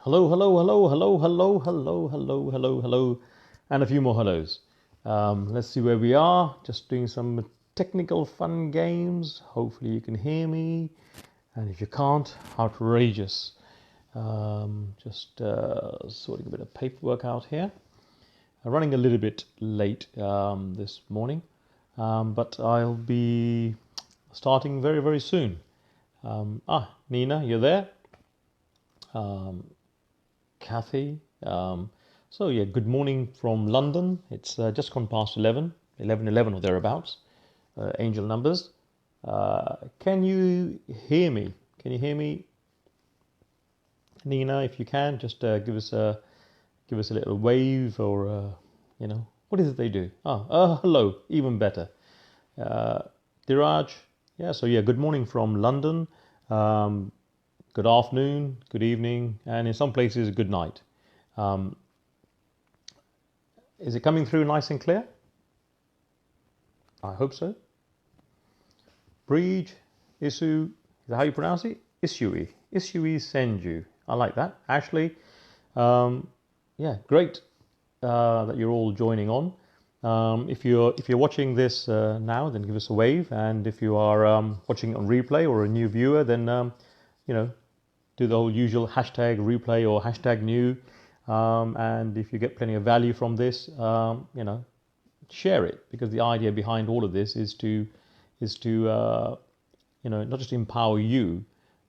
Hello, hello, hello, hello, hello, hello, hello, hello, hello, and a few more hellos. Let's see where we are. Just doing some technical fun games. Hopefully you can hear me. And if you can't, outrageous. Just sorting a bit of paperwork out here. Running a little bit late this morning, but I'll be starting very, very soon. Nina, you're there? Kathy. Good morning from London. It's just gone past 11 or thereabouts. Angel numbers. Can you hear me? Can you hear me, Nina? If you can, just give us a little wave, or what is it they do? Hello, even better. Diraj. Good morning from London. Good afternoon, good evening, and in some places, good night. Is it coming through nice and clear? I hope so. Breed, Isu, is that how you pronounce it? Isui Senju. I like that. Ashley, great that you're all joining on. If you're watching this now, then give us a wave, and if you are watching on replay or a new viewer, then do the whole usual hashtag replay or hashtag new, and if you get plenty of value from this, share it, because the idea behind all of this is to not just empower you,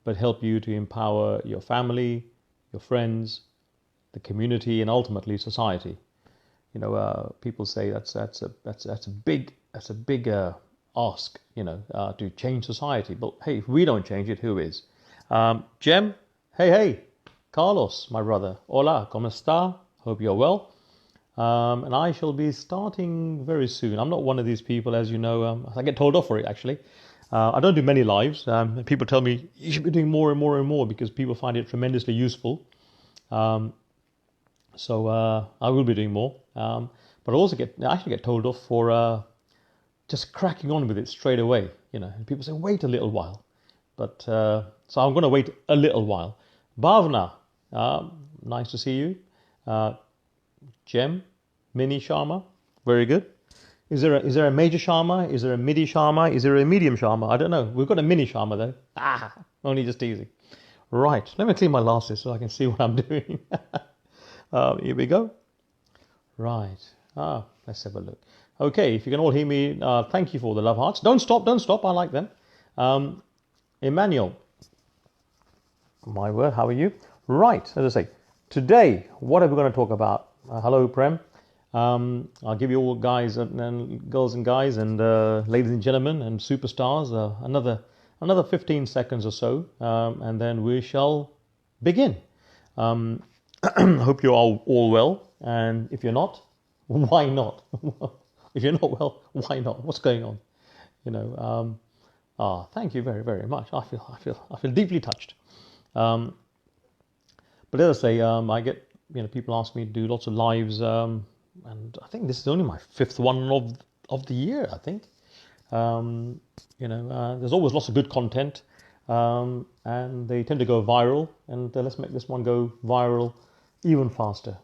but help you to empower your family, your friends, the community, and ultimately society. People say that's a big ask, to change society. But hey, if we don't change it, who is? Jem, hey, Carlos, my brother, hola, ¿cómo está? Hope you're well. And I shall be starting very soon. I'm not one of these people, as you know, I get told off for it, actually. I don't do many lives. People tell me, you should be doing more and more and more, because people find it tremendously useful. So I will be doing more. But I actually get told off for just cracking on with it straight away, and people say, wait a little while. But so I'm going to wait a little while. Bhavna, nice to see you. Jem, Mini Sharma, very good. Is there a major Sharma? Is there a midi Sharma? Is there a medium Sharma? I don't know. We've got a mini Sharma though. Only just easy. Right, let me clean my glasses so I can see what I'm doing. Here we go. Right. Let's have a look. Okay, if you can all hear me, thank you for the love hearts. Don't stop. I like them. Emmanuel, my word, how are you? Right, as I say, today, what are we going to talk about? Hello, Prem. I'll give you all guys and girls and guys and ladies and gentlemen and superstars another 15 seconds or so, and then we shall begin. Hope you're all well, and if you're not, why not? If you're not well, why not? What's going on? Thank you very, very much. I feel deeply touched. But as I say, I get people ask me to do lots of lives, and I think this is only my 5th one of the year. I think there's always lots of good content, and they tend to go viral. And let's make this one go viral even faster.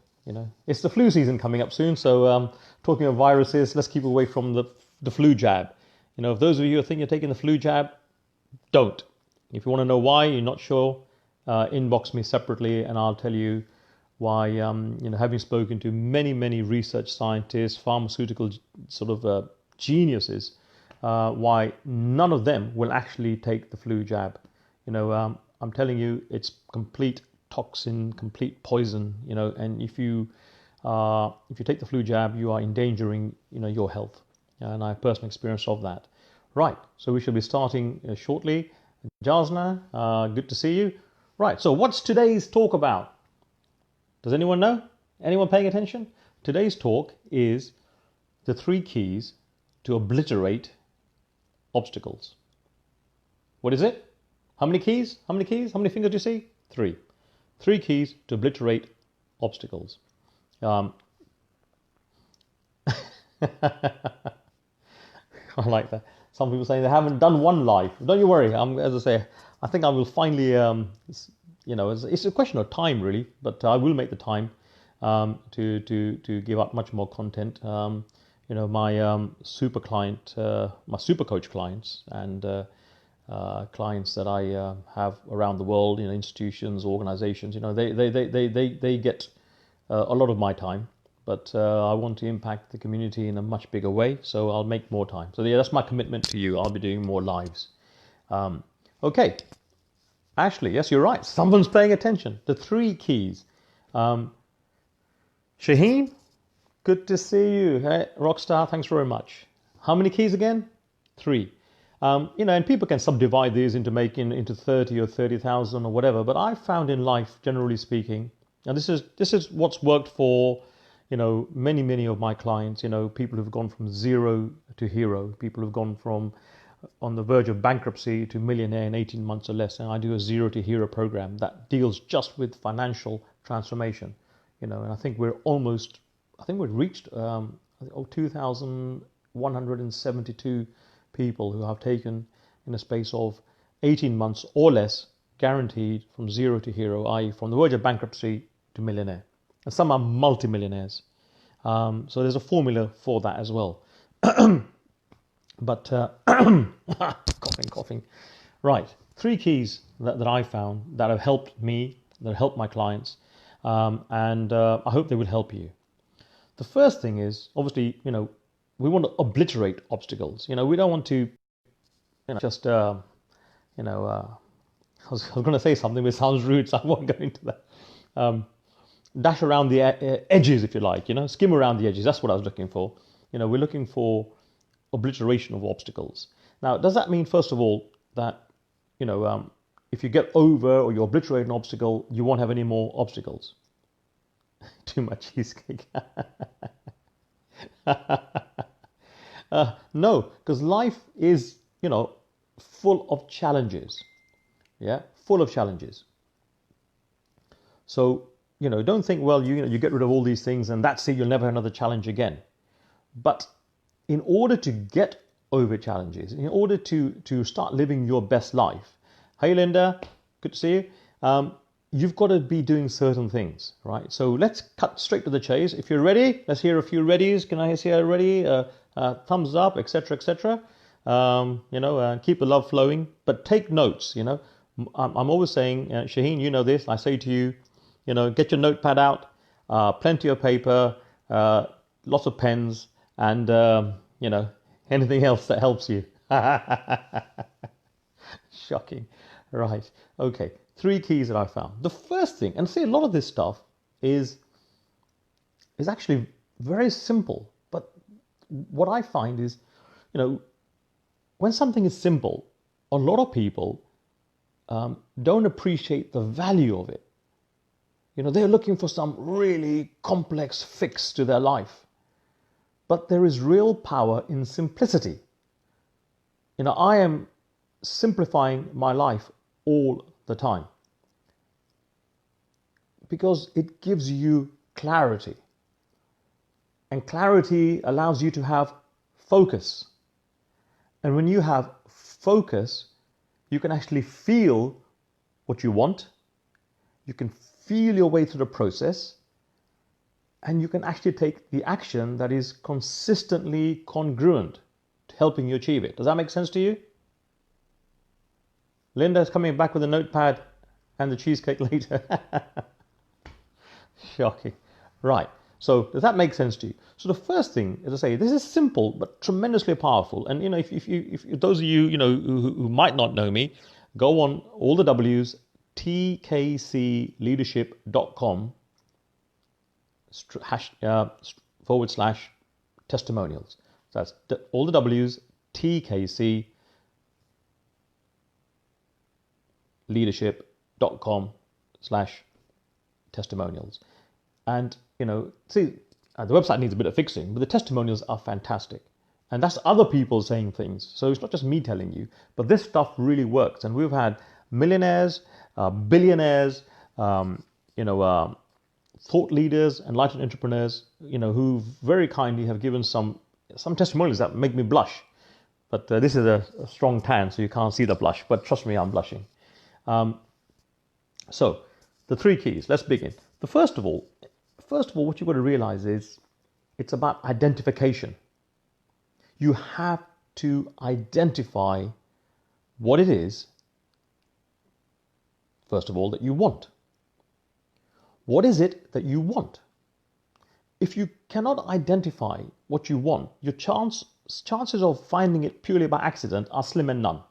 It's the flu season coming up soon, so talking of viruses, let's keep away from the flu jab. If those of you who think you're taking the flu jab, don't. If you want to know why you're not sure, inbox me separately, and I'll tell you why. Having spoken to many research scientists, pharmaceutical sort of geniuses, why none of them will actually take the flu jab. I'm telling you, it's complete toxin, complete poison. And if you take the flu jab, you are endangering your health. And I have personal experience of that. Right, so we shall be starting shortly. Jasna, good to see you. Right, so what's today's talk about? Does anyone know? Anyone paying attention? Today's talk is the 3 keys to obliterate obstacles. What is it? How many keys? How many fingers do you see? 3. 3 keys to obliterate obstacles. I like that. Some people say they haven't done one live. Don't you worry. As I say, I think I will finally, it's a question of time really, but I will make the time to give out much more content. My super client, my super coach clients, and clients that I have around the world, institutions, organizations, they get a lot of my time, but I want to impact the community in a much bigger way, so I'll make more time. So yeah, that's my commitment to you. I'll be doing more lives. Okay. Ashley, yes, you're right. Someone's paying attention. The 3 keys. Shaheen, good to see you. Hey, Rockstar, thanks very much. How many keys again? 3. And people can subdivide these into 30 or 30,000 or whatever. But I've found in life, generally speaking, and this is what's worked for, many of my clients. People who've gone from zero to hero. People who've gone from on the verge of bankruptcy to millionaire in 18 months or less. And I do a zero to hero program that deals just with financial transformation. And I think we've reached 2,172 people who have taken in a space of 18 months or less, guaranteed from zero to hero, i.e. from the verge of bankruptcy to millionaire. And some are multimillionaires. So there's a formula for that as well. But coughing. Right, 3 keys that I found that have helped me, that have helped my clients, and I hope they will help you. The first thing is, obviously, we want to obliterate obstacles. We don't want to, just, I was going to say something which sounds rude, so I won't go into that. Dash around the edges, if you like, skim around the edges. That's what I was looking for. We're looking for obliteration of obstacles. Now, does that mean, first of all, that, if you get over or you obliterate an obstacle, you won't have any more obstacles? Too much cheesecake. No, because life is, full of challenges. Yeah, full of challenges. So, don't think, well, you get rid of all these things and that's it, you'll never have another challenge again. But in order to get over challenges, in order to start living your best life, hey Linda, good to see you, you've got to be doing certain things, right? So let's cut straight to the chase. If you're ready, let's hear a few readies. Can I see a ready? Thumbs up, etc., etc. Keep the love flowing, but take notes. I'm always saying, Shaheen, you know this. I say to you, get your notepad out, plenty of paper, lots of pens, and anything else that helps you. Shocking. Right. Okay. 3 keys that I found. The first thing, and see, a lot of this stuff is actually very simple. But what I find is, when something is simple, a lot of people don't appreciate the value of it. They're looking for some really complex fix to their life. But there is real power in simplicity. I am simplifying my life all the time because it gives you clarity. And clarity allows you to have focus. And when you have focus, you can actually feel what you want. You can feel your way through the process. And you can actually take the action that is consistently congruent to helping you achieve it. Does that make sense to you? Linda is coming back with a notepad and the cheesecake later. Shocking. Right. So does that make sense to you? So the first thing, as I say, this is simple but tremendously powerful. And if those of you who might not know me, go on all the W's, tkcleadership.com / testimonials. So that's all the W's, tkcleadership.com / testimonials. And, see, the website needs a bit of fixing, but the testimonials are fantastic. And that's other people saying things. So it's not just me telling you, but this stuff really works. And we've had millionaires, billionaires, thought leaders, enlightened entrepreneurs, who very kindly have given some testimonials that make me blush. But this is a strong tan, so you can't see the blush. But trust me, I'm blushing. So, the 3 keys, let's begin. First of all, what you've got to realize is it's about identification. You have to identify what it is, first of all, that you want. What is it that you want? If you cannot identify what you want, your chances of finding it purely by accident are slim and none.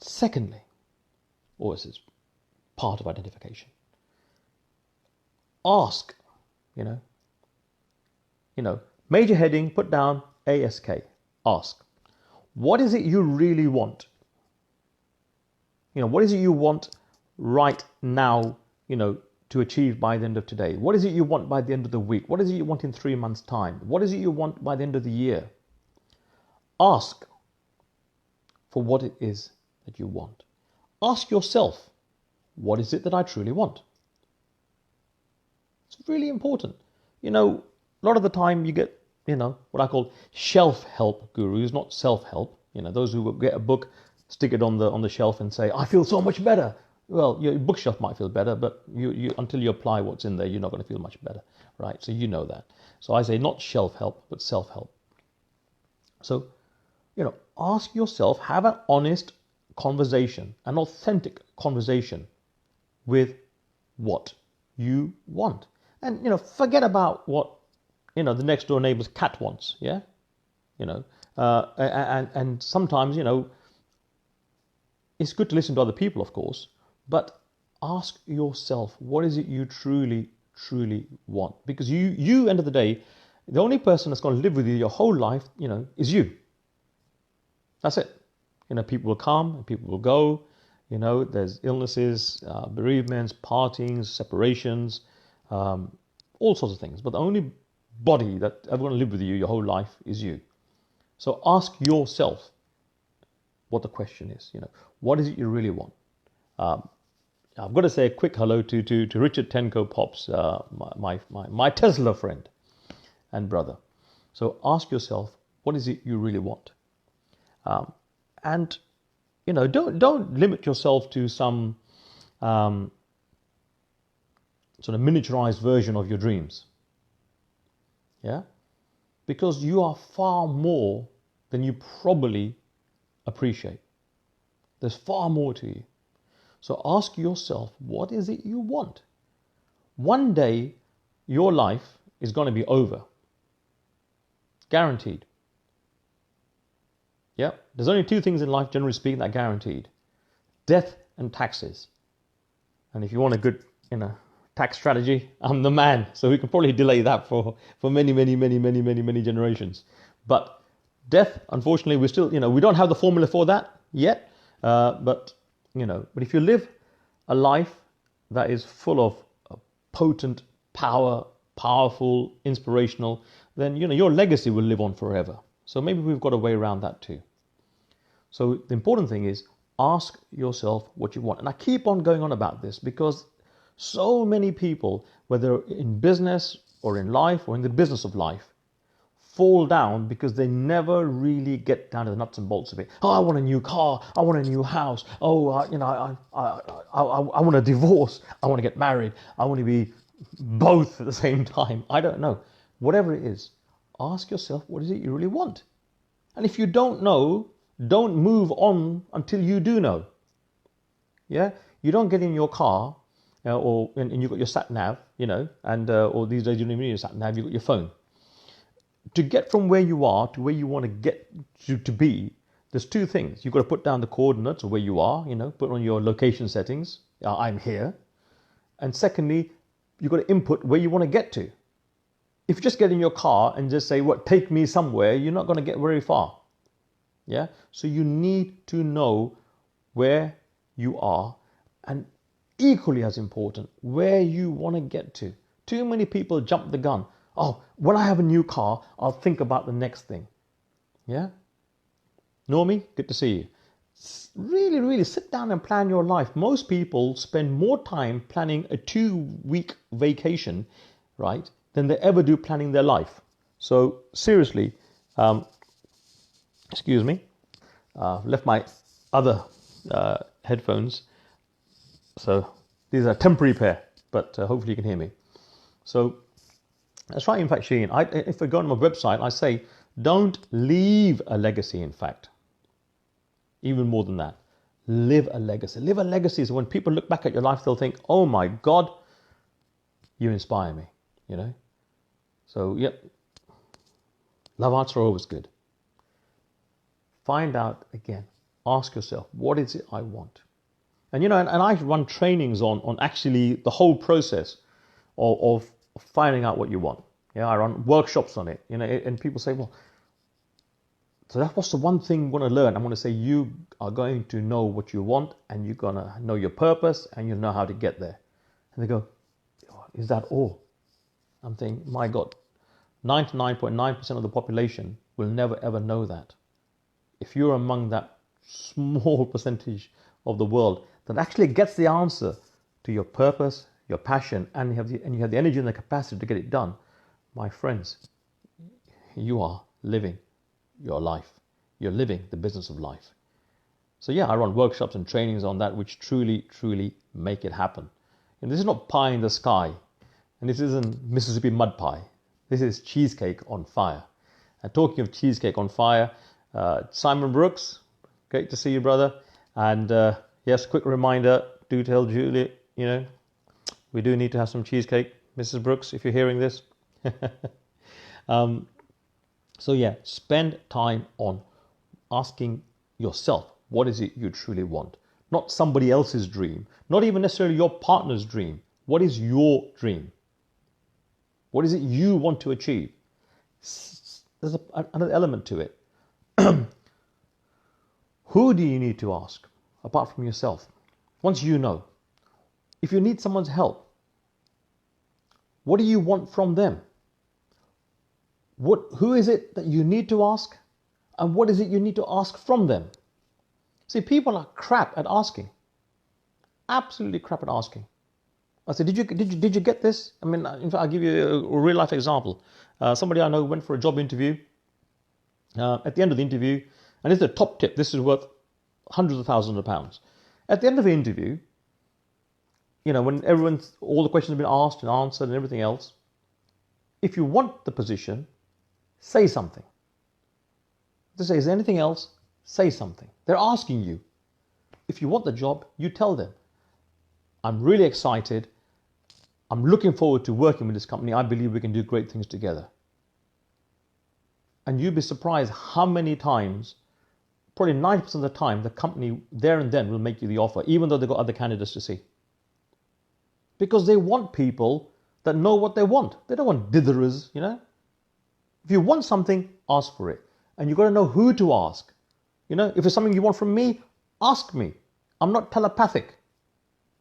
Secondly, or this is part of identification, ask, major heading, put down ASK, ask. What is it you really want? What is it you want right now, to achieve by the end of today? What is it you want by the end of the week? What is it you want in 3 months' time? What is it you want by the end of the year? Ask for what it is that you want. Ask yourself, what is it that I truly want? It's really important. A lot of the time you get, what I call shelf help gurus, not self-help. Those who will get a book, stick it on the shelf and say, I feel so much better. Well, your bookshelf might feel better, but you until you apply what's in there, you're not going to feel much better, right? So you know that. So I say not shelf help, but self-help. So, ask yourself, have an honest conversation, an authentic conversation with what you want. And, forget about what, the next door neighbor's cat wants, yeah? And sometimes, it's good to listen to other people, of course, but ask yourself, what is it you truly, truly want? Because you, end of the day, the only person that's going to live with you your whole life, is you. That's it. People will come and people will go. There's illnesses, bereavements, partings, separations, all sorts of things. But the only body that ever going to live with you your whole life is you. So ask yourself what the question is. What is it you really want? I've got to say a quick hello to Richard Tenko Pops, my Tesla friend and brother. So ask yourself, what is it you really want? And don't limit yourself to some sort of miniaturized version of your dreams. Yeah, because you are far more than you probably appreciate. There's far more to you. So ask yourself, what is it you want? One day, your life is going to be over. Guaranteed. Yeah, there's only 2 things in life, generally speaking, that are guaranteed. Death and taxes. And if you want a good, tax strategy, I'm the man. So we can probably delay that for many, many, many, many, many, many generations. But death, unfortunately, we still, we don't have the formula for that yet. But if you live a life that is full of potent power, powerful, inspirational, then, your legacy will live on forever. So maybe we've got a way around that too. So the important thing is ask yourself what you want. And I keep on going on about this because so many people, whether in business or in life or in the business of life, fall down because they never really get down to the nuts and bolts of it. Oh, I want a new car. I want a new house. Oh, I want a divorce. I want to get married. I want to be both at the same time. I don't know. Whatever it is, ask yourself, what is it you really want? And if you don't know, don't move on until you do know. Yeah? You don't get in your car and you've got your sat nav, or these days you don't even need your sat nav, you've got your phone. To get from where you are to where you want to get to be, there's 2 things. You've got to put down the coordinates of where you are, put on your location settings, I'm here. And secondly, you've got to input where you want to get to. If you just get in your car and just say, take me somewhere, you're not going to get very far. Yeah? So you need to know where you are, and equally as important, where you want to get to. Too many people jump the gun. Oh, when I have a new car, I'll think about the next thing. Yeah? Normie, good to see you. Really, really sit down and plan your life. Most people spend more time planning a 2-week vacation, right, than they ever do planning their life. So seriously, excuse me, left my other headphones. So these are a temporary pair, but hopefully you can hear me. So that's right. In fact, Sheen, if I go on my website, I say, don't leave a legacy, in fact. Even more than that, live a legacy. Live a legacy is when people look back at your life, they'll think, oh my God, you inspire me, you know. So, yep, love arts are always good. Find out again, ask yourself, what is it I want? And, you know, and I run trainings on actually the whole process of finding out what you want. Yeah, I run workshops on it, you know, and people say, well, so that's what's the one thing you want to learn. I'm going to say you are going to know what you want, and you're going to know your purpose, and you know how to get there. And they go, oh, is that all? I'm thinking, my God, 99.9% of the population will never ever know that. If you're among that small percentage of the world that actually gets the answer to your purpose, your passion, and you have the energy and the capacity to get it done, my friends, you are living your life. You're living the business of life. So yeah, I run workshops and trainings on that which truly, truly make it happen. And this is not pie in the sky. And this isn't Mississippi mud pie. This is cheesecake on fire. And talking of cheesecake on fire, Simon Brooks, great to see you, brother. And yes, quick reminder, do tell Julie, you know, we do need to have some cheesecake. Mrs. Brooks, if you're hearing this. So yeah, spend time on asking yourself, what is it you truly want? Not somebody else's dream, not even necessarily your partner's dream. What is your dream? What is it you want to achieve? There's another element to it. Who do you need to ask apart from yourself? Once you know, if you need someone's help, what do you want from them? Who is it that you need to ask, and what is it you need to ask from them? See, people are crap at asking. Absolutely crap at asking. I said, did you get this? I mean, in fact, I'll give you a real life example. Somebody I know went for a job interview. At the end of the interview, and it's a top tip, this is worth hundreds of thousands of pounds. At the end of the interview, you know, when all the questions have been asked and answered and everything else, if you want the position, say something. They say, is there anything else? Say something. They're asking you. If you want the job, you tell them, I'm really excited. I'm looking forward to working with this company. I believe we can do great things together. And you'd be surprised how many times, probably 90% of the time, the company there and then will make you the offer, even though they've got other candidates to see. Because they want people that know what they want. They don't want ditherers, you know. If you want something, ask for it. And you've got to know who to ask. You know, if it's something you want from me, ask me. I'm not telepathic.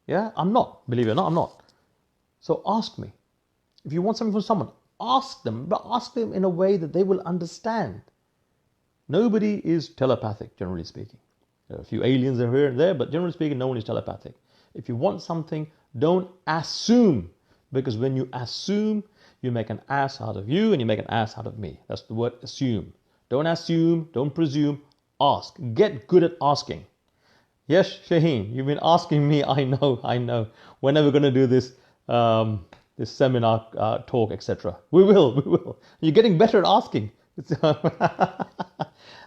Yeah, I'm not. Believe it or not, I'm not. So ask me. If you want something from someone, ask them, but ask them in a way that they will understand. Nobody is telepathic, generally speaking. There are a few aliens here and there, but generally speaking, no one is telepathic. If you want something, don't assume. Because when you assume, you make an ass out of you and you make an ass out of me. That's the word assume. Don't assume, don't presume, ask. Get good at asking. Yes, Shaheen, you've been asking me, I know. When are we going to do this this seminar talk, etc.? We will. You're getting better at asking. So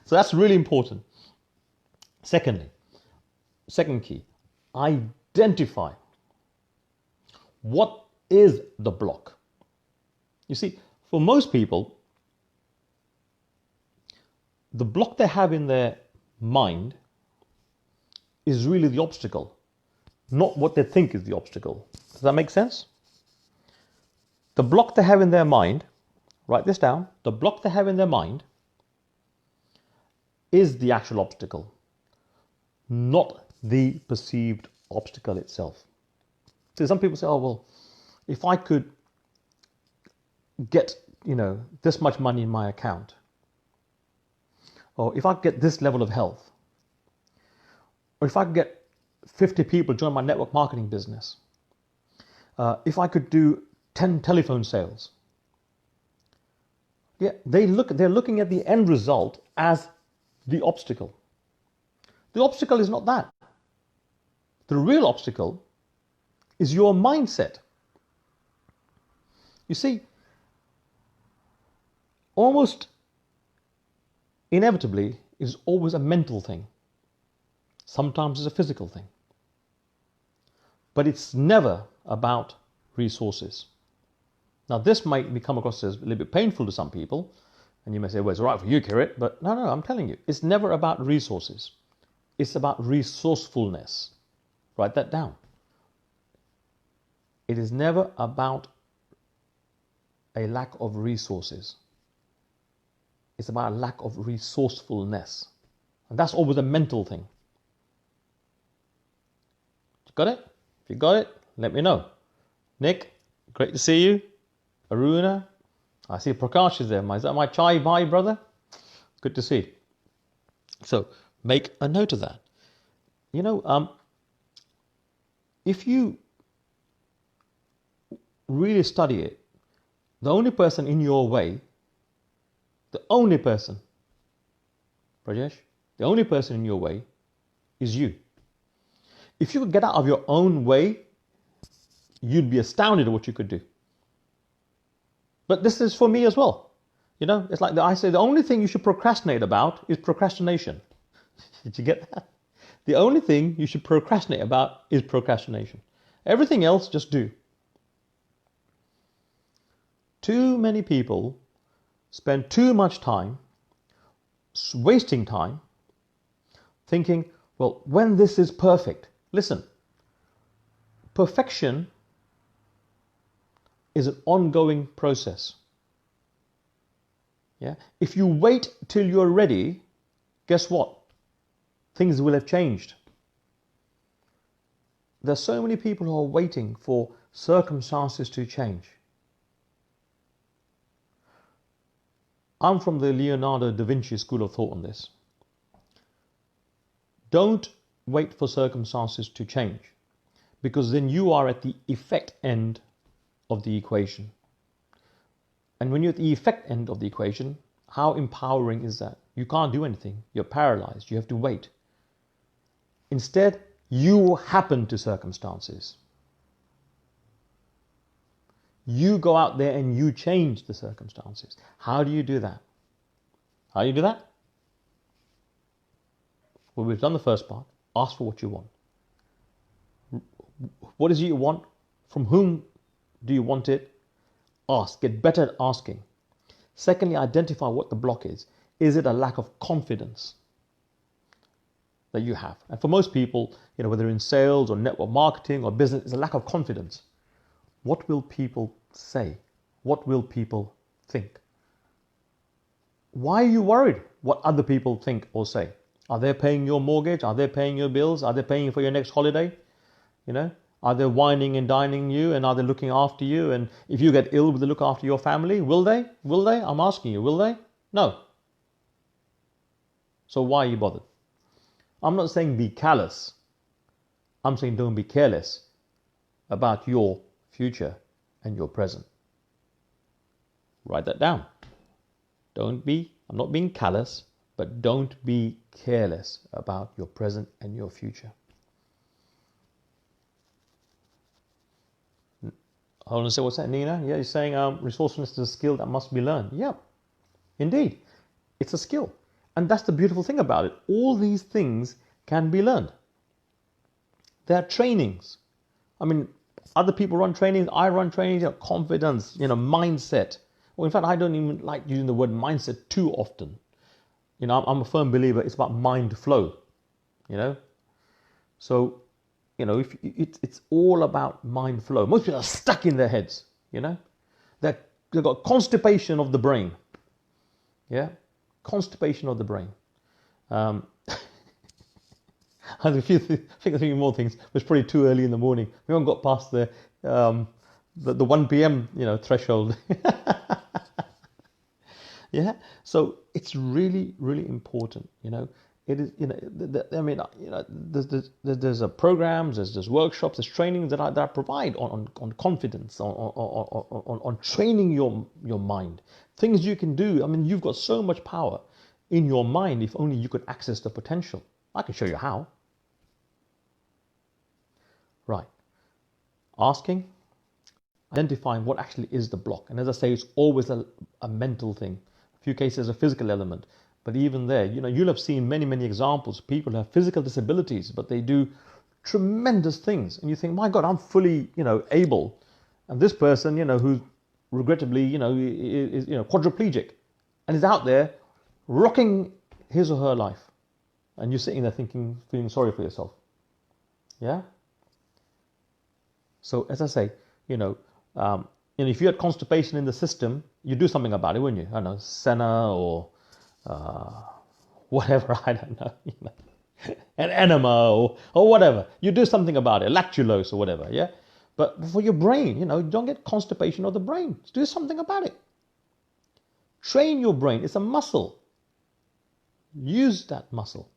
that's really important. Second key, identify what is the block. You see, for most people, the block they have in their mind is really the obstacle, not what they think is the obstacle. Does that make sense? The block they have in their mind, write this down, the block they have in their mind is the actual obstacle, not the perceived obstacle itself. So some people say, oh, well, if I could get, this much money in my account, or if I get this level of health, or if I could get 50 people join my network marketing business, if I could do 10 telephone sales. Yeah, they're looking at the end result as the obstacle. The obstacle is not that. The real obstacle is your mindset. You see, almost inevitably is always a mental thing. Sometimes it's a physical thing. But it's never about resources. Now, this might come across as a little bit painful to some people, and you may say, well, it's all right for you, Kirit, but no, I'm telling you, it's never about resources. It's about resourcefulness. Write that down. It is never about a lack of resources. It's about a lack of resourcefulness. And that's always a mental thing. You got it? If you got it, let me know. Nick, great to see you. Aruna, I see Prakash is there. Is that my chai bhai brother? Good to see. So make a note of that. You know, if you really study it, the only person in your way, Prajesh, the only person in your way is you. If you could get out of your own way, you'd be astounded at what you could do. But this is for me as well. You know, it's like I say the only thing you should procrastinate about is procrastination. Did you get that? The only thing you should procrastinate about is procrastination. Everything else, just do. Too many people spend too much time wasting time thinking, well, when this is perfect. Listen, perfection is an ongoing process. Yeah? If you wait till you're ready, guess what? Things will have changed. There's so many people who are waiting for circumstances to change. I'm from the Leonardo da Vinci school of thought on this. Don't wait for circumstances to change, because then you are at the effect end of the equation. And when you're at the effect end of the equation, how empowering is that? You can't do anything. You're paralyzed. You have to wait. Instead, you happen to circumstances. You go out there and you change the circumstances. How do you do that? How do you do that? Well, we've done the first part. Ask for what you want. What is it you want? From whom do you want it? Ask. Get better at asking. Secondly, identify what the block is. Is it a lack of confidence that you have? And for most people, you know, whether in sales or network marketing or business, it's a lack of confidence. What will people say? What will people think? Why are you worried what other people think or say? Are they paying your mortgage? Are they paying your bills? Are they paying for your next holiday? You know, are they whining and dining you, and are they looking after you? And if you get ill, will they look after your family? Will they? Will they? I'm asking you, will they? No. So why are you bothered? I'm not saying be callous. I'm saying don't be careless about your future and your present. Write that down. I'm not being callous, but don't be careless about your present and your future. Hold on a second, what's that, Nina? Yeah, you're saying resourcefulness is a skill that must be learned. Yeah, indeed. It's a skill. And that's the beautiful thing about it. All these things can be learned. They're trainings. I mean, other people run trainings, I run trainings, confidence, mindset. Well, in fact, I don't even like using the word mindset too often. I'm a firm believer it's about mind flow, So, if it's all about mind flow. Most people are stuck in their heads, They've got constipation of the brain. Yeah, constipation of the brain. I think a few more things. It was probably too early in the morning. We haven't got past the 1 p.m. threshold. Yeah, so it's really, really important. It is. There's programs, there's workshops, there's trainings that I provide on confidence, on training your mind. Things you can do. I mean, you've got so much power in your mind if only you could access the potential. I can show you how. Right. Asking, identifying what actually is the block. And as I say, it's always a mental thing. A few cases, a physical element. But even there, you'll have seen many, many examples of people who have physical disabilities, but they do tremendous things. And you think, my God, I'm fully, able. And this person, who's regrettably, is, quadriplegic and is out there rocking his or her life. And you're sitting there feeling sorry for yourself. Yeah? So as I say, if you had constipation in the system, you'd do something about it, wouldn't you? I don't know, senna or whatever, I don't know, an enema or whatever. You do something about it, lactulose or whatever, yeah? But for your brain, you don't get constipation of the brain. Do something about it. Train your brain. It's a muscle. Use that muscle.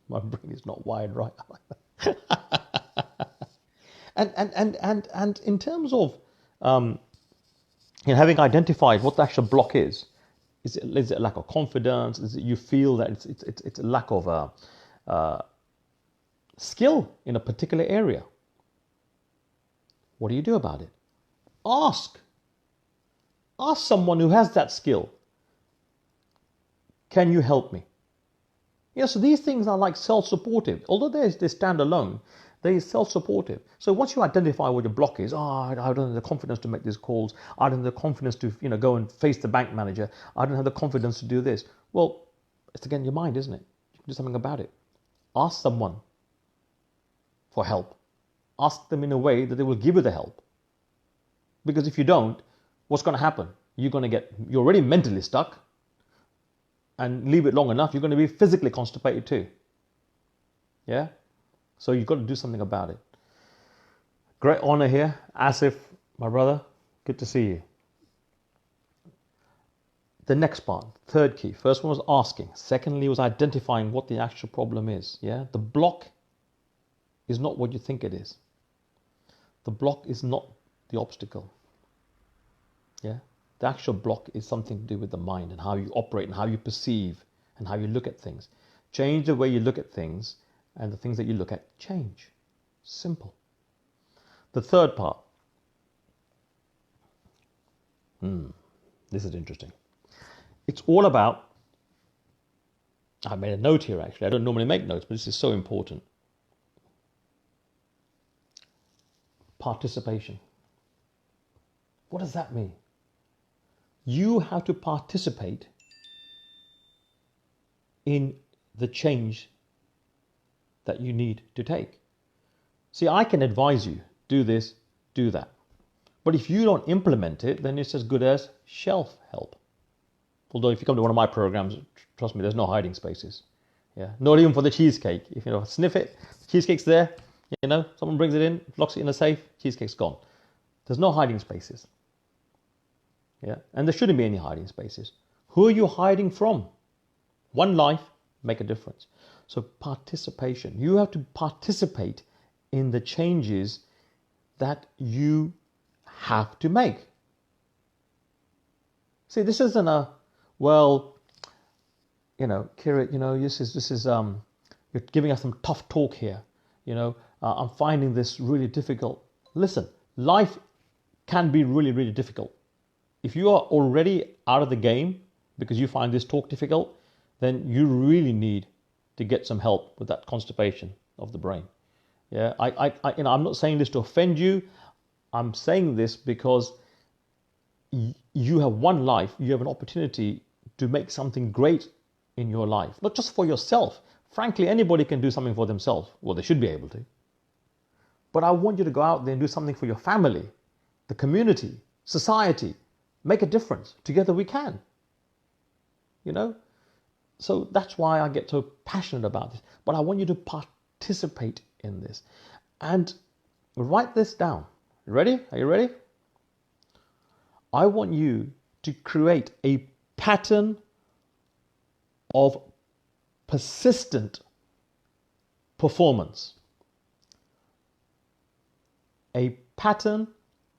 My brain is not wired right. And in terms of having identified what the actual block is it a lack of confidence? Is it you feel that it's a lack of skill in a particular area? What do you do about it? Ask someone who has that skill. Can you help me? So these things are like self-supportive. Although they stand alone, they're self-supportive. So once you identify what your block is, I don't have the confidence to make these calls. I don't have the confidence to go and face the bank manager. I don't have the confidence to do this. Well, it's again your mind, isn't it? You can do something about it. Ask someone for help. Ask them in a way that they will give you the help. Because if you don't, what's going to happen? You're already mentally stuck. And leave it long enough, you're going to be physically constipated too. Yeah? So you've got to do something about it. Great honor here. Asif, my brother, good to see you. The next part, third key. First one was asking. Secondly was identifying what the actual problem is. Yeah? The block is not what you think it is. The block is not the obstacle. Yeah? The actual block is something to do with the mind and how you operate and how you perceive and how you look at things. Change the way you look at things and the things that you look at change. Simple. The third part. This is interesting. It's all about, I made a note here actually. I don't normally make notes, but this is so important. Participation. What does that mean? You have to participate in the change that you need to take. See, I can advise you, do this, do that. But if you don't implement it, then it's as good as shelf help. Although if you come to one of my programs, trust me, there's no hiding spaces. Yeah, not even for the cheesecake. If sniff it, the cheesecake's there, someone brings it in, locks it in a safe, cheesecake's gone. There's no hiding spaces. Yeah, and there shouldn't be any hiding spaces. Who are you hiding from? One life, make a difference. So participation. You have to participate in the changes that you have to make. See, this isn't a, Kira, this is you're giving us some tough talk here. I'm finding this really difficult. Listen, life can be really, really difficult. If you are already out of the game because you find this talk difficult, then you really need to get some help with that constipation of the brain. Yeah, I'm not saying this to offend you. I'm saying this because you have one life. You have an opportunity to make something great in your life, not just for yourself. Frankly, anybody can do something for themselves. Well, they should be able to. But I want you to go out there and do something for your family, the community, society. Make a difference. Together we can. So that's why I get so passionate about this. But I want you to participate in this. And write this down. Ready? Are you ready? I want you to create a pattern of persistent performance. A pattern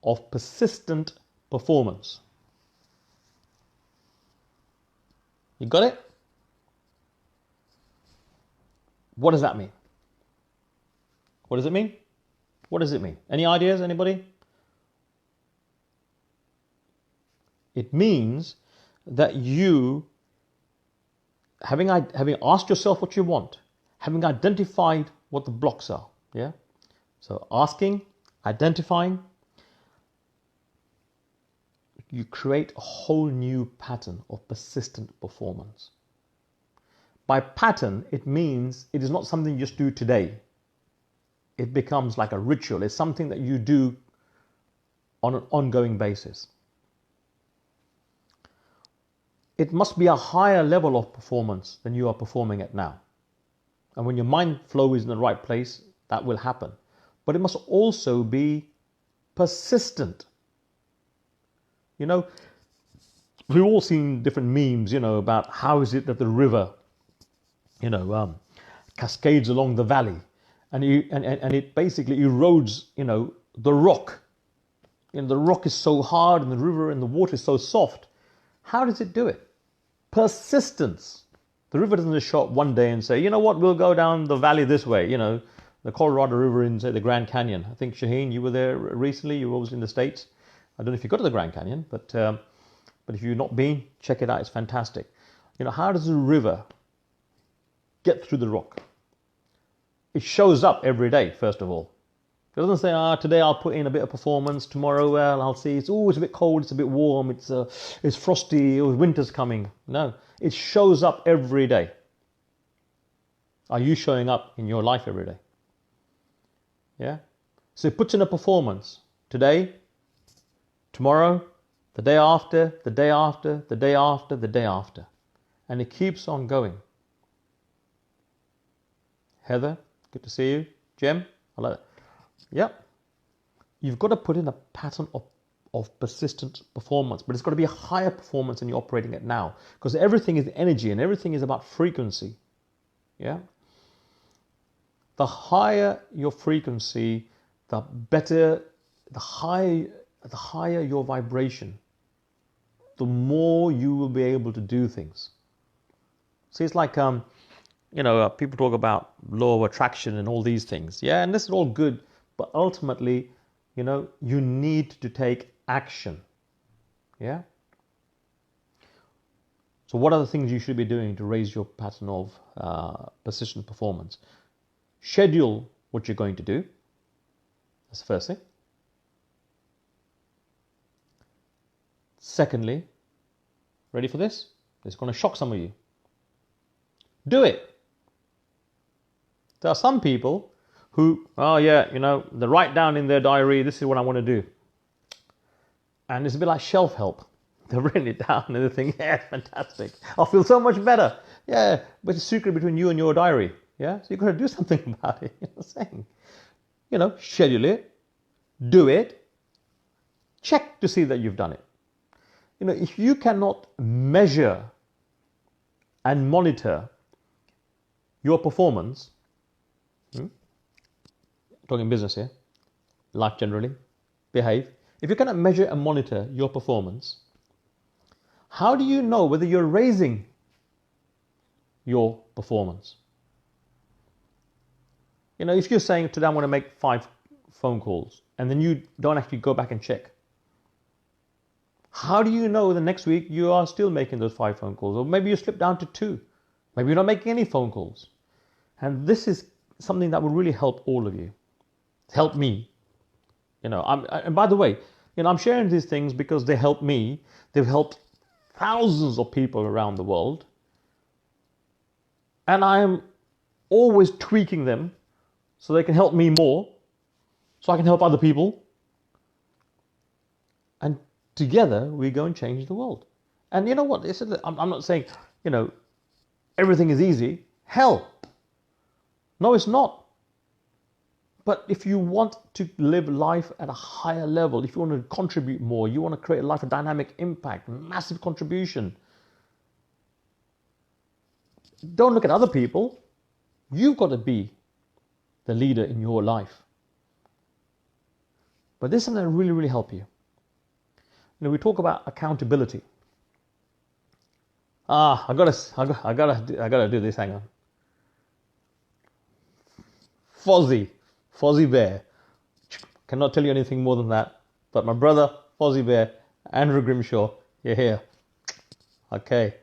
of persistent performance. You got it? What does that mean? What does it mean? What does it mean? Any ideas, anybody? It means that you, having asked yourself what you want, having identified what the blocks are, yeah? So asking, identifying, you create a whole new pattern of persistent performance. By pattern, it means it is not something you just do today. It becomes like a ritual. It's something that you do on an ongoing basis. It must be a higher level of performance than you are performing at now. And when your mind flow is in the right place, that will happen. But it must also be persistent. You know, we've all seen different memes, you know, about how is it that the river, you know, cascades along the valley, and it basically erodes, you know, the rock. And the rock is so hard, and the river and the water is so soft. How does it do it? Persistence. The river doesn't just show up one day and say, you know what, we'll go down the valley this way. You know, the Colorado River in, say, the Grand Canyon. I think, Shaheen, you were there recently. You were always in the States. I don't know if you got to the Grand Canyon, but if you've not been, check it out. It's fantastic. You know, how does a river get through the rock? It shows up every day, first of all. It doesn't say, today I'll put in a bit of performance, tomorrow, well, I'll see, it's a bit cold, it's a bit warm, it's frosty, winter's coming. No, it shows up every day. Are you showing up in your life every day? Yeah? So it puts in a performance today, tomorrow, the day after, the day after, the day after, the day after. And it keeps on going. Heather, good to see you. Jem, I like that. Yep. You've got to put in a pattern of persistent performance, but it's got to be a higher performance than you're operating at now, because everything is energy and everything is about frequency. Yeah. The higher your frequency, the better, the higher your vibration, the more you will be able to do things. See, it's like, you know, people talk about law of attraction and all these things. Yeah, and this is all good. But ultimately, you know, you need to take action. Yeah? So what are the things you should be doing to raise your pattern of persistent performance? Schedule what you're going to do. That's the first thing. Secondly, ready for this? It's going to shock some of you. Do it. There are some people who, oh yeah, you know, they write down in their diary, this is what I want to do. And it's a bit like shelf help. They're writing it down and they think, yeah, fantastic. I'll feel so much better. Yeah, but it's a secret between you and your diary. Yeah, so you've got to do something about it. You know what I'm saying? You know, schedule it, do it, check to see that you've done it. You know, if you cannot measure and monitor your performance, talking business here, life generally, behave. If you cannot measure and monitor your performance, how do you know whether you're raising your performance? You know, if you're saying today I'm going to make 5 phone calls and then you don't actually go back and check, how do you know the next week you are still making those 5 phone calls? Or maybe you slip down to 2. Maybe you're not making any phone calls. And this is something that will really help all of you. Help me. You know, and by the way, you know, I'm sharing these things because they help me. They've helped thousands of people around the world. And I am always tweaking them so they can help me more, so I can help other people. And together we go and change the world. And you know what? I'm not saying, you know, everything is easy. Hell, no, it's not. But if you want to live life at a higher level, if you want to contribute more, you want to create a life of dynamic impact, massive contribution, don't look at other people. You've got to be the leader in your life. But this is something that really, really help you. You know, we talk about accountability. I gotta do this. Hang on. Fozzie Bear. Cannot tell you anything more than that. But my brother, Fozzie Bear, Andrew Grimshaw, you're here. Okay.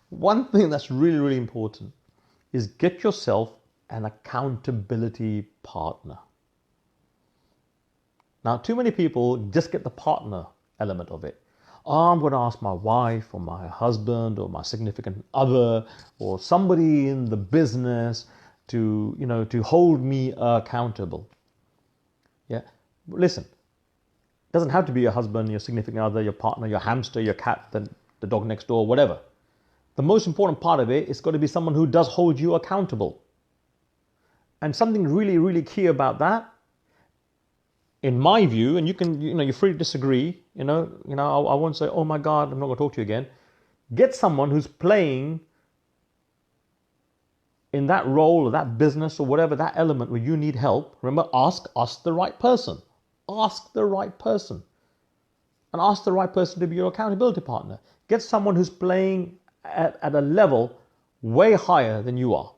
One thing that's really, really important is get yourself an accountability partner. Now, too many people just get the partner element of it. Oh, I'm going to ask my wife or my husband or my significant other or somebody in the business to hold me accountable. Yeah. Listen, it doesn't have to be your husband, your significant other, your partner, your hamster, your cat, the dog next door, whatever. The most important part of it is got to be someone who does hold you accountable. And something really, really key about that, in my view, and you're free to disagree, I won't say, oh my God, I'm not going to talk to you again. Get someone who's playing in that role or that business or whatever, that element where you need help. Remember, ask the right person. Ask the right person. And ask the right person to be your accountability partner. Get someone who's playing at a level way higher than you are.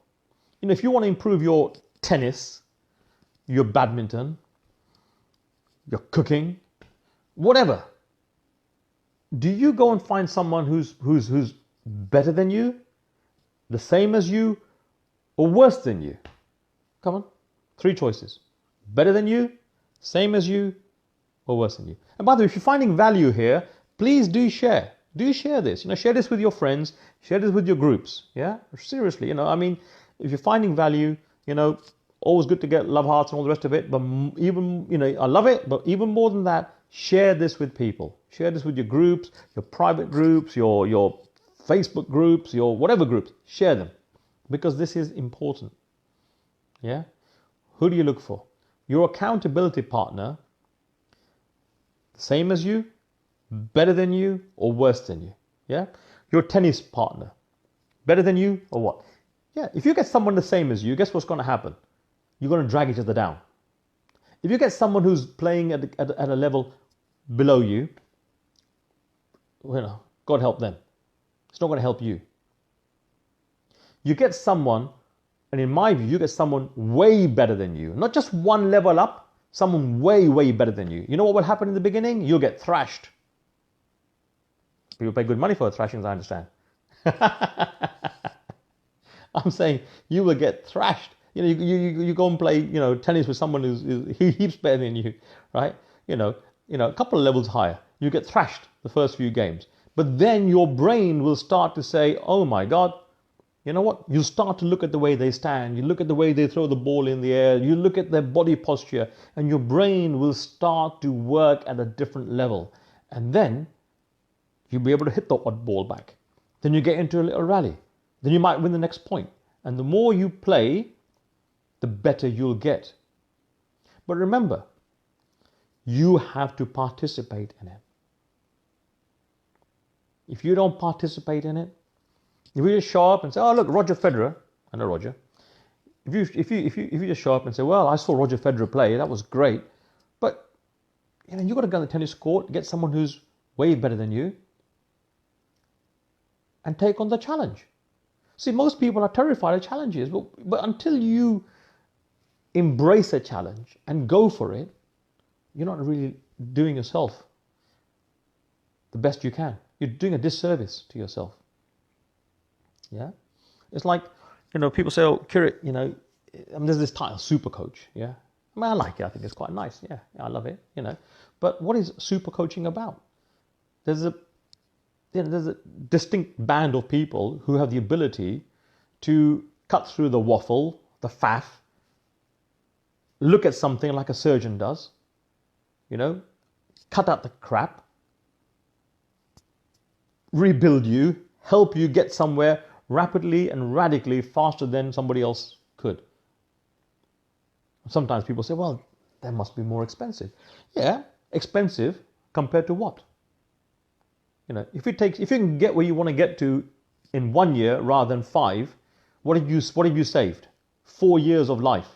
If you want to improve your tennis, your badminton, your cooking, whatever, do you go and find someone who's better than you, the same as you, or worse than you? Come on, 3 choices. Better than you, same as you, or worse than you. And by the way, if you're finding value here, please do share. Do share this. Share this with your friends. Share this with your groups. Yeah, seriously. If you're finding value, always good to get love hearts and all the rest of it. But even, I love it. But even more than that, share this with people. Share this with your groups, your private groups, your Facebook groups, your whatever groups. Share them, because this is important. Yeah. Who do you look for? Your accountability partner, same as you, better than you, or worse than you. Yeah. Your tennis partner, better than you, or what? Yeah. If you get someone the same as you, guess what's going to happen? You're going to drag each other down. If you get someone who's playing at a level below you, God help them. It's not going to help you. You get someone, and in my view, you get someone way better than you. Not just one level up, someone way, way better than you. You know what will happen in the beginning? You'll get thrashed. People pay good money for thrashings, I understand. I'm saying you will get thrashed. You go and play, tennis with someone who's heaps better than you, right? A couple of levels higher. You get thrashed the first few games. But then your brain will start to say, oh my God, you know what? You start to look at the way they stand. You look at the way they throw the ball in the air. You look at their body posture, and your brain will start to work at a different level. And then you'll be able to hit the odd ball back. Then you get into a little rally. Then you might win the next point. And the more you play, the better you'll get. But remember, you have to participate in it. If you don't participate in it, if you just show up and say, oh look, Roger Federer, I know Roger. If you just show up and say, well, I saw Roger Federer play, that was great. But you've got to go on the tennis court, get someone who's way better than you, and take on the challenge. See, most people are terrified of challenges, but until you embrace a challenge and go for it, you're not really doing yourself the best you can. You're doing a disservice to yourself. Yeah? It's like, people say, oh, Kirit, there's this title, super coach. Yeah? I like it. I think it's quite nice. Yeah, I love it, But what is super coaching about? There's a distinct band of people who have the ability to cut through the waffle, the faff, look at something like a surgeon does, cut out the crap, rebuild you, help you get somewhere rapidly and radically faster than somebody else could. Sometimes people say, well, that must be more expensive. Yeah, expensive compared to what? If you can get where you want to get to in 1 year rather than 5, what have you saved? 4 years of life.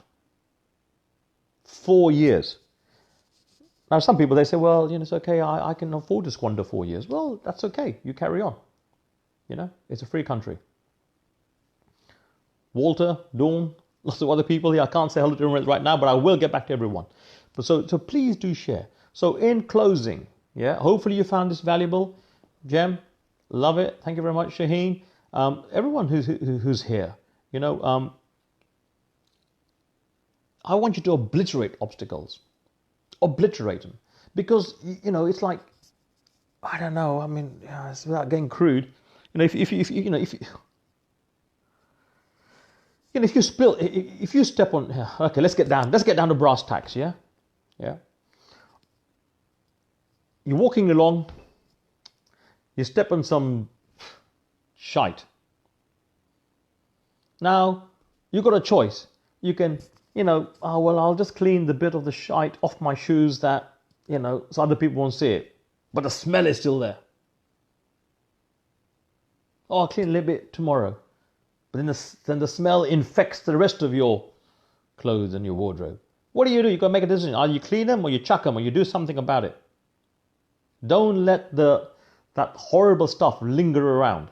4 years. Now, some people, they say, well, it's okay, I can afford to squander 4 years. Well, that's okay. You carry on. It's a free country. Walter, Dawn, lots of other people here. I can't say hello to everyone right now, but I will get back to everyone. But so please do share. So in closing, yeah, hopefully you found this valuable. Jem, love it. Thank you very much, Shaheen. Everyone who's here, I want you to obliterate obstacles. Obliterate them. Because, it's like, I don't know, I mean, it's without getting crude. If you step on, okay, let's get down to brass tacks, yeah? Yeah. You're walking along, you step on some shite. Now, you've got a choice. You can, I'll just clean the bit of the shite off my shoes that, so other people won't see it. But the smell is still there. Oh, I'll clean a little bit tomorrow. But then the smell infects the rest of your clothes and your wardrobe. What do? You've got to make a decision. Either you clean them or you chuck them or you do something about it. Don't let that horrible stuff linger around.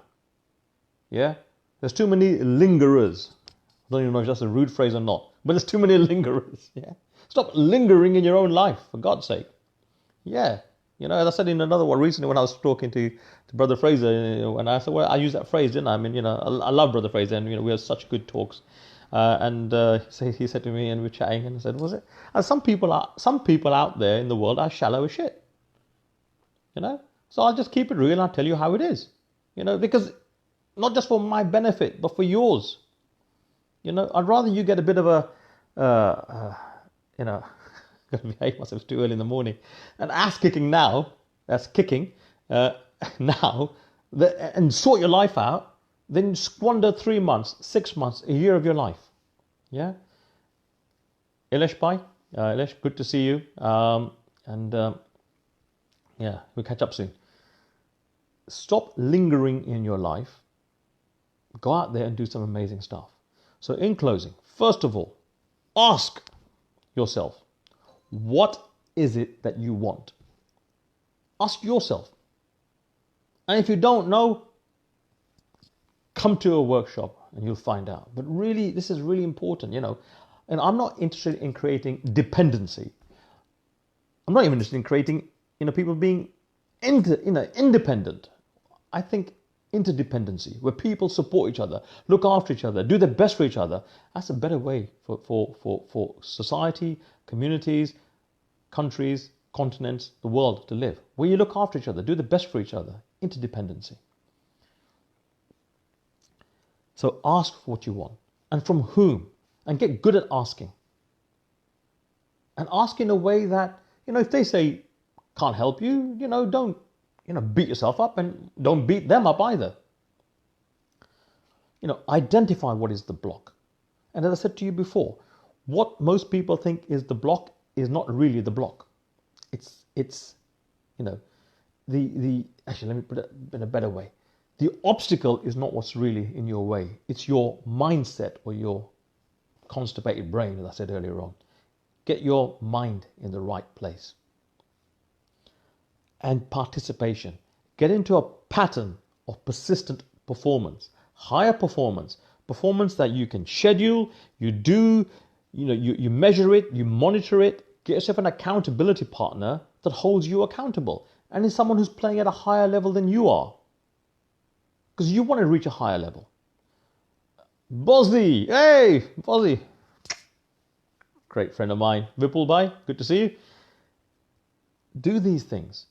Yeah? There's too many lingerers. I don't even know if that's a rude phrase or not. But there's too many lingerers. Yeah? Stop lingering in your own life, for God's sake. Yeah. As I said in another one recently when I was talking to Brother Fraser, and I said, well, I used that phrase, didn't I? I mean, I love Brother Fraser, and we had such good talks. He said to me, and we were chatting, and I said, was it? And some people out there in the world are shallow as shit. So I'll just keep it real and I'll tell you how it is. Because not just for my benefit, but for yours. I'd rather you get a bit of a, got to behave myself too early in the morning. And ass kicking now, that's kicking, now, and sort your life out, then squander 3 months, 6 months, a year of your life. Yeah? Ilesh Bhai, Ilesh, good to see you. Yeah, we'll catch up soon. Stop lingering in your life. Go out there and do some amazing stuff. So in closing, first of all, ask yourself, what is it that you want? Ask yourself. And if you don't know, come to a workshop and you'll find out. But really, this is really important, And I'm not interested in creating dependency. I'm not even interested in creating, people being independent. I think interdependency, where people support each other, look after each other, do their best for each other. That's a better way for society, communities, countries, continents, the world to live. Where you look after each other, do the best for each other. Interdependency. So ask for what you want. And from whom? And get good at asking. And ask in a way that, if they say, can't help you, don't, beat yourself up and don't beat them up either. Identify what is the block. And as I said to you before, what most people think is the block is not really the block. It's actually, let me put it in a better way. The obstacle is not what's really in your way. It's your mindset or your constipated brain, as I said earlier on. Get your mind in the right place. And participation. Get into a pattern of persistent performance. Higher performance. Performance that you can schedule, you do, you measure it, you monitor it. Get yourself an accountability partner that holds you accountable. And is someone who's playing at a higher level than you are. Because you want to reach a higher level. Bozzy! Hey! Bozzy! Great friend of mine. Vipul Bhai, good to see you. Do these things.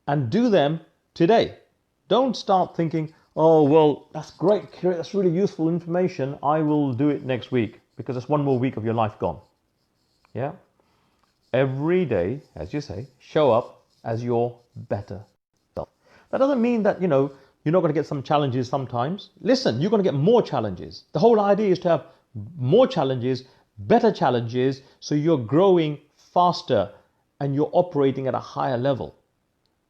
And do them today. Don't start thinking, oh, well, that's great. That's really useful information. I will do it next week. Because it's one more week of your life gone. Yeah? Every day, as you say, show up as your better self. That doesn't mean that, you're not going to get some challenges sometimes. Listen, you're going to get more challenges. The whole idea is to have more challenges, better challenges, so you're growing faster and you're operating at a higher level.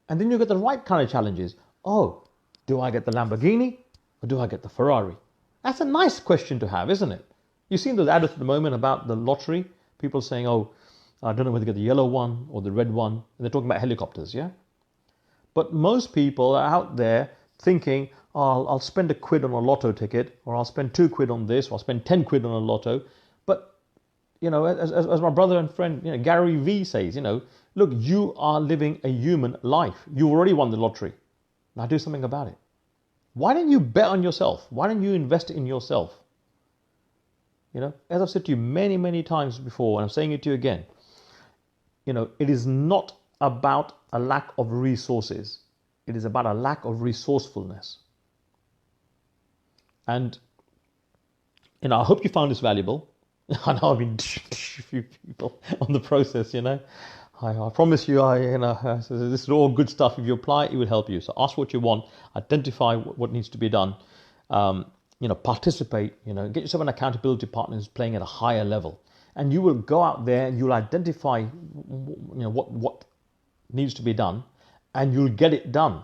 And then you get the right kind of challenges. Oh, do I get the Lamborghini or do I get the Ferrari? That's a nice question to have, isn't it? You've seen those ads at the moment about the lottery. People saying, oh, I don't know whether to get the yellow one or the red one. And they're talking about helicopters, yeah? But most people are out there thinking, oh, I'll spend £1 on a lotto ticket, or I'll spend £2 on this, or I'll spend 10 quid on a lotto. as my brother and friend, Gary V says, look, you are living a human life. You already won the lottery. Now do something about it. Why don't you bet on yourself? Why don't you invest in yourself? As I've said to you many, many times before, and I'm saying it to you again, it is not about a lack of resources. It is about a lack of resourcefulness. And, I hope you found this valuable. I know I've been a few people on the process, I promise you, this is all good stuff. If you apply it, it will help you. So ask what you want, identify what needs to be done, participate, get yourself an accountability partner who's playing at a higher level. And you will go out there and you'll identify, what needs to be done, and you'll get it done.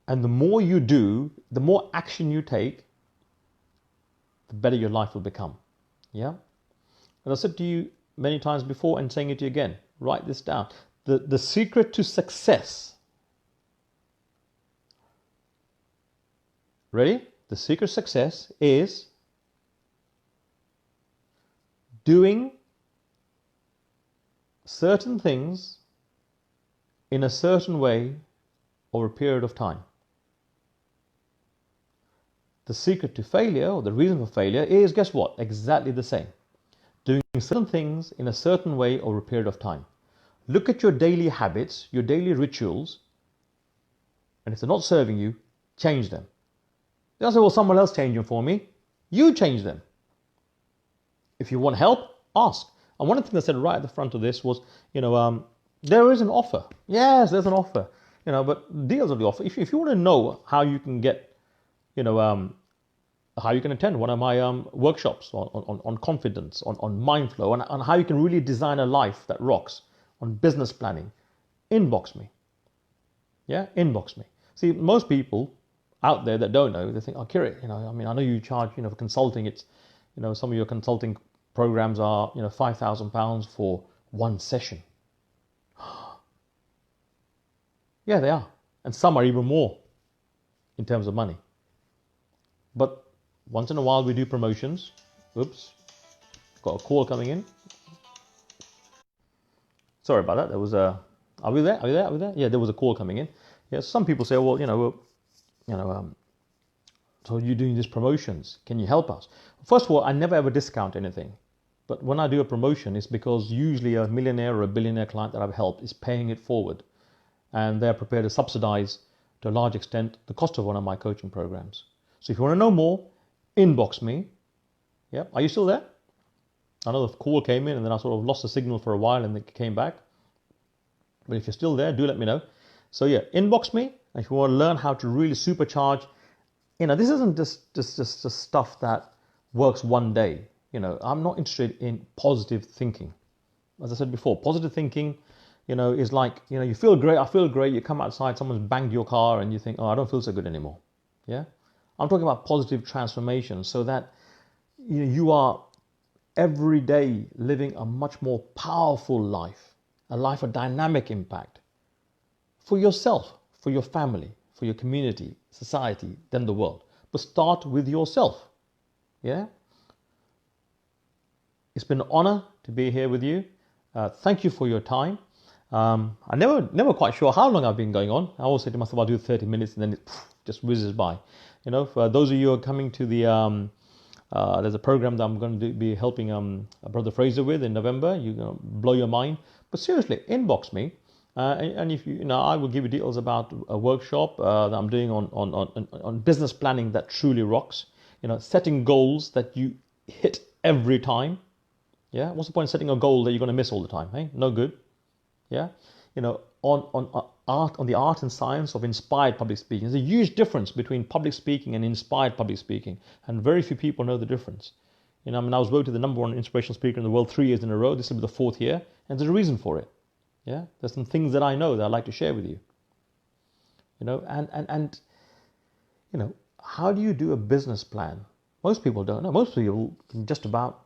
And the more you do, the more action you take, the better your life will become. Yeah? And I said to you many times before and saying it to you again, write this down. The secret to success. Ready? The secret to success is doing certain things in a certain way over a period of time. The secret to failure, or the reason for failure, is, guess what? Exactly the same. Doing certain things in a certain way over a period of time. Look at your daily habits, your daily rituals, and if they're not serving you, change them. Don't say, well, someone else change them for me. You change them. If you want help, ask. And one of the things I said right at the front of this was, there is an offer. Yes, there's an offer. But deals of the offer. If you want to know how you can get, how you can attend one of my workshops on confidence, on mind flow, and on how you can really design a life that rocks, on business planning, inbox me. Yeah, inbox me. See, most people out there that don't know, they think, oh, Kirit, I know you charge, for consulting. It's, some of your consulting programs are, £5,000 for one session. Yeah, they are. And some are even more in terms of money. But once in a while we do promotions. Oops, got a call coming in. Sorry about that. There was a. Are we there? Are we there? Are we there? Yeah, there was a call coming in. Yeah, some people say, well, so you're doing these promotions. Can you help us? First of all, I never ever discount anything. But when I do a promotion, it's because usually a millionaire or a billionaire client that I've helped is paying it forward, and they're prepared to subsidize to a large extent the cost of one of my coaching programs. So if you want to know more, inbox me. Yeah, are you still there? I know the call came in and then I sort of lost the signal for a while and then it came back. But if you're still there, do let me know. So yeah, inbox me. And if you want to learn how to really supercharge, this isn't just stuff that works one day. I'm not interested in positive thinking. As I said before, positive thinking, is like, you feel great, I feel great, you come outside, someone's banged your car and you think, oh, I don't feel so good anymore. Yeah? I'm talking about positive transformation so that you are every day living a much more powerful life, a life of dynamic impact for yourself, for your family, for your community, society, then the world. But start with yourself. Yeah? It's been an honor to be here with you. Thank you for your time. I'm never quite sure how long I've been going on. I always say to myself, I'll do 30 minutes and then it just whizzes by. For those of you who are coming to the, there's a program that I'm going to be helping Brother Fraser with in November. You're going to blow your mind. But seriously, inbox me. And if I will give you details about a workshop that I'm doing on business planning that truly rocks. Setting goals that you hit every time. Yeah, what's the point of setting a goal that you're going to miss all the time? Hey, no good. Yeah, on the art and science of inspired public speaking. There's a huge difference between public speaking and inspired public speaking, and very few people know the difference. I was voted the #1 inspirational speaker in the world 3 years in a row. This will be the 4th year, and there's a reason for it. Yeah, there's some things that I know that I'd like to share with you. How do you do a business plan? Most people don't know. Most people can just about,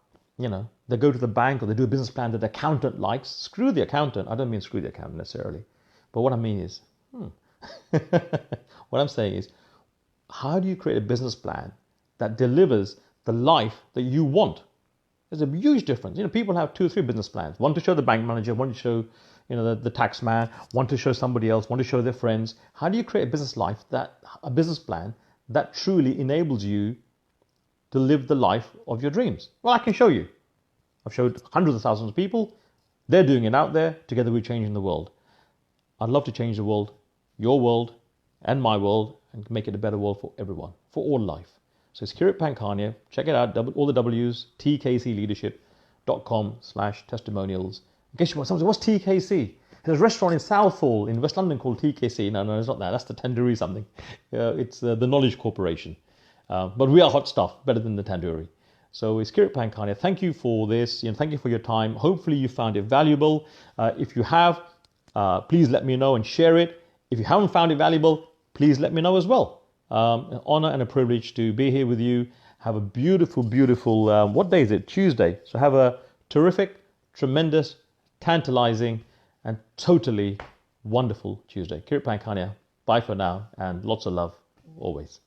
they go to the bank or they do a business plan that the accountant likes. Screw the accountant. I don't mean screw the accountant necessarily. But what I mean is, what I'm saying is, how do you create a business plan that delivers the life that you want? There's a huge difference. People have 2 or 3 business plans. One to show the bank manager, one to show, the tax man, one to show somebody else, one to show their friends. How do you create a business plan that truly enables you to live the life of your dreams? Well, I can show you. I've showed hundreds of thousands of people. They're doing it out there. Together we're changing the world. I'd love to change the world, your world and my world, and make it a better world for everyone, for all life. So it's Kirit Pankania. Check it out, all the W's, tkcleadership.com/testimonials. In case you want something, what's TKC? There's a restaurant in Southall in West London called TKC. No, it's not that. That's the Tandoori something. It's the Knowledge Corporation. But we are hot stuff, better than the Tandoori. So it's Kirit Pankania. Thank you for this. Thank you for your time. Hopefully you found it valuable. If you have, please let me know and share it. If you haven't found it valuable, please let me know as well. An honor and a privilege to be here with you. Have a beautiful, what day is it? Tuesday. So have a terrific, tremendous, tantalizing, and totally wonderful Tuesday. Kirit Pankania. Bye for now, and lots of love always.